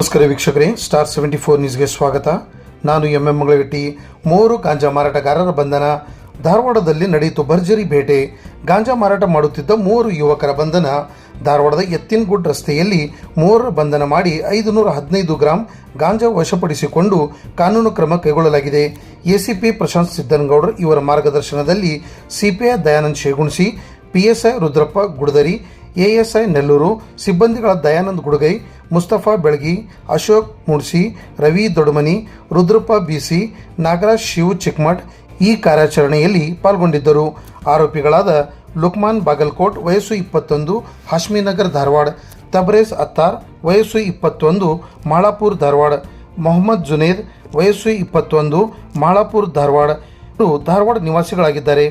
ನಮಸ್ಕಾರ ವೀಕ್ಷಕರೇ, ಸ್ಟಾರ್ 74 ನ್ಯೂಸ್ಗೆ ಸ್ವಾಗತ. ನಾನು ಎಂ ಮಂಗಳಗಟ್ಟಿ. 3 ಗಾಂಜಾ ಮಾರಾಟಗಾರರ ಬಂಧನ. ಧಾರವಾಡದಲ್ಲಿ ನಡೆಯಿತು ಭರ್ಜರಿ ಬೇಟೆ. ಗಾಂಜಾ ಮಾರಾಟ ಮಾಡುತ್ತಿದ್ದ 3 ಯುವಕರ ಬಂಧನ. ಧಾರವಾಡದ ಎತ್ತಿನಗುಡ್ ರಸ್ತೆಯಲ್ಲಿ 3 ಬಂಧನ ಮಾಡಿ 515 ಗ್ರಾಂ ಗಾಂಜಾ ವಶಪಡಿಸಿಕೊಂಡು ಕಾನೂನು ಕ್ರಮ ಕೈಗೊಳ್ಳಲಾಗಿದೆ. ಎಸಿಪಿ ಪ್ರಶಾಂತ್ ಸಿದ್ದನಗೌಡರ್ ಇವರ ಮಾರ್ಗದರ್ಶನದಲ್ಲಿ CPI Dayanand Shegunasi, PSI Rudrappa Gudadari, ASI Nellur ಸಿಬ್ಬಂದಿಗಳ ದಯಾನಂದ್ ಗುಡಗೈ, ಮುಸ್ತಫಾ ಬೆಳಗಿ, ಅಶೋಕ್ ಮುಡ್ಸಿ, ರವಿ ದೊಡಮನಿ, ರುದ್ರಪ್ಪ ಬಿಸಿ, ನಾಗರಾಜ್ ಶಿವ್ ಚಿಕ್ಮಠ್ ಈ ಕಾರ್ಯಾಚರಣೆಯಲ್ಲಿ ಪಾಲ್ಗೊಂಡಿದ್ದರು. ಆರೋಪಿಗಳಾದ ಲುಕ್ಮಾನ್ ಬಾಗಲ್ಕೋಟ್ ವಯಸ್ಸು 21, ಹಾಶ್ಮಿನಗರ್ ಧಾರವಾಡ, ತಬ್ರೇಜ್ ಅತ್ತಾರ್ ವಯಸ್ಸು 21, ಮಾಳಾಪುರ್ ಧಾರವಾಡ, ಮೊಹಮ್ಮದ್ ಜುನೇದ್ ವಯಸ್ಸು 21, ಮಾಳಾಪುರ್ ಧಾರವಾಡ ಧಾರವಾಡ ನಿವಾಸಿಗಳಾಗಿದ್ದಾರೆ.